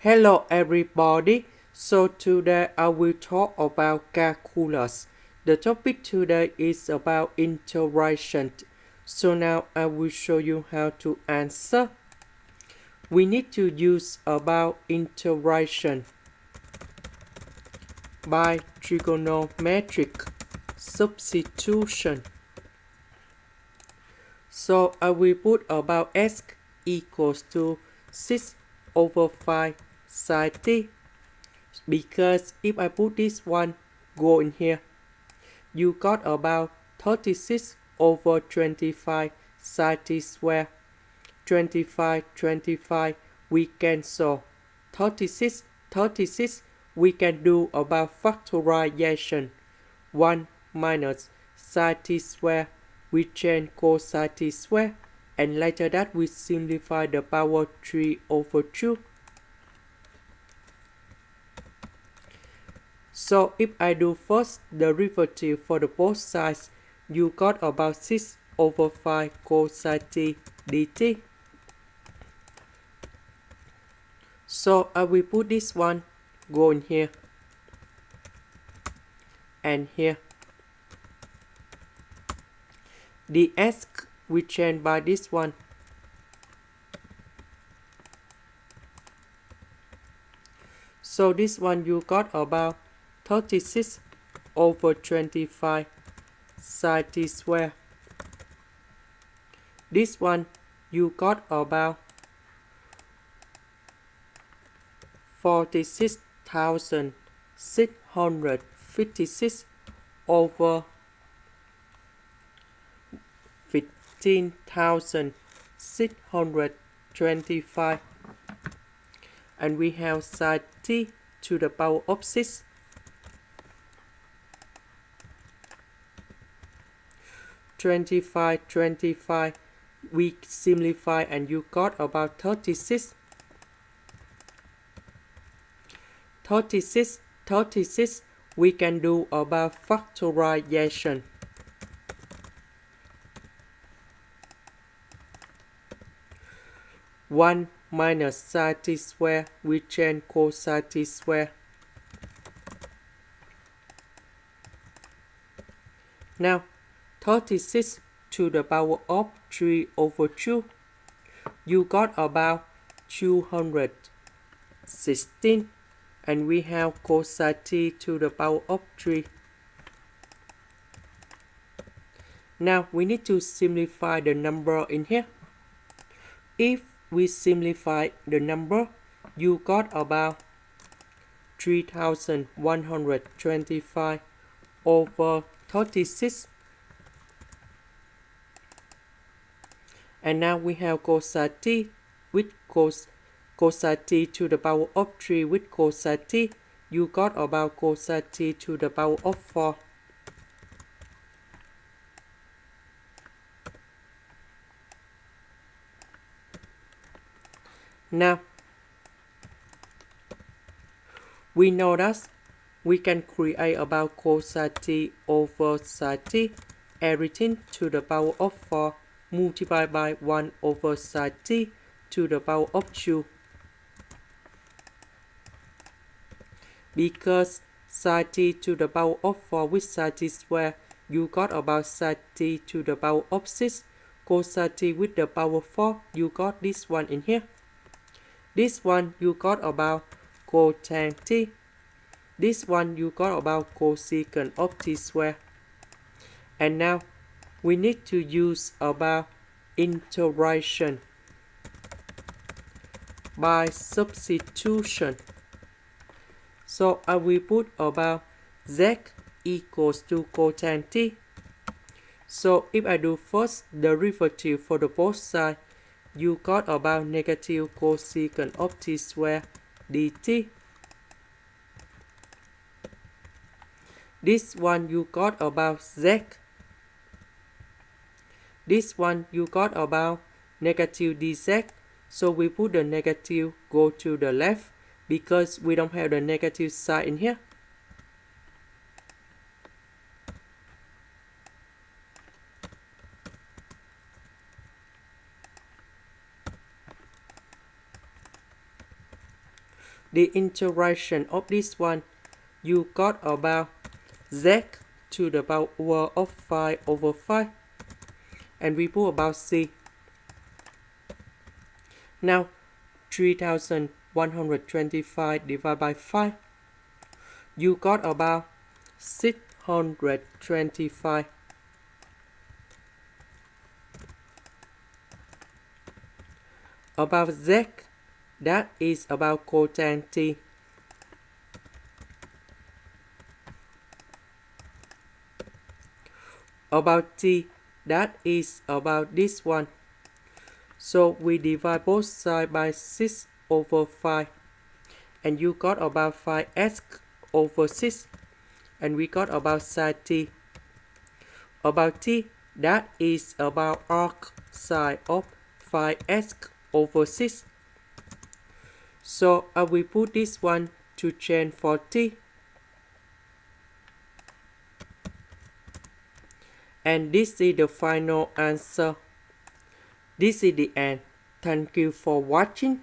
Hello everybody, so today I will talk about calculus. The topic today is about integration. So now I will show you how to answer. We need to use about integration by trigonometric substitution. So I will put about s equals to 6 over 5 sine t, because if I put this one go in here, you got about 36 over 25 sine t square. 25 we cancel. 36 we can do about factorization. 1 minus sine t square, we change cosine t square, and later that we simplify the power 3 over 2. So if I do first derivative for the both sides, you got about 6 over 5 cosine t dt. So I will put this one go in here and here. The s we change by this one. So this one you got about 36 over 25 sine t square. This one you got about 46,656 over 15,625, and we have sine t to the power of 6. Twenty-five, we simplify and you got about 36. 36, we can do about factorization. One minus sine t square, we change cosine t square. Now 36 to the power of 3 over 2, you got about 216, and we have cosine t to the power of 3. Now we need to simplify the number in here. If we simplify the number, you got about 3,125 over 36. And now we have cosine t with cosine t to the power of 3 with cosine t. You got about cosine t to the power of 4. Now we know that we can create about cosine t over sine t, everything to the power of 4, multiplied by 1 over sine t to the power of 2. Because sine t to the power of 4 with sine t square, you got about sine t to the power of 6. Cosine t with the power 4, you got this one in here. This one you got about cosine t. This one you got about cosecant of t square. And now we need to use about integration by substitution. So I will put about z equals to cosine t. So if I do first derivative for the both sides, you got about negative cosecant of t square dt. This one you got about z. This one you got about negative dz. So we put the negative go to the left because we don't have the negative sign in here. the integration of this one, you got about z to the power of 5 over 5. And we put about c. Now, 3125 divided by 5. You got about 625. About z, that is about cosine t. About t, that is about this one. So we divide both sides by 6 over 5. And you got about 5x over 6. And we got about sine t. About t, that is about arc sine of 5x over 6. So I will put this one to change for t. And this is the final answer. This is the end. Thank you for watching.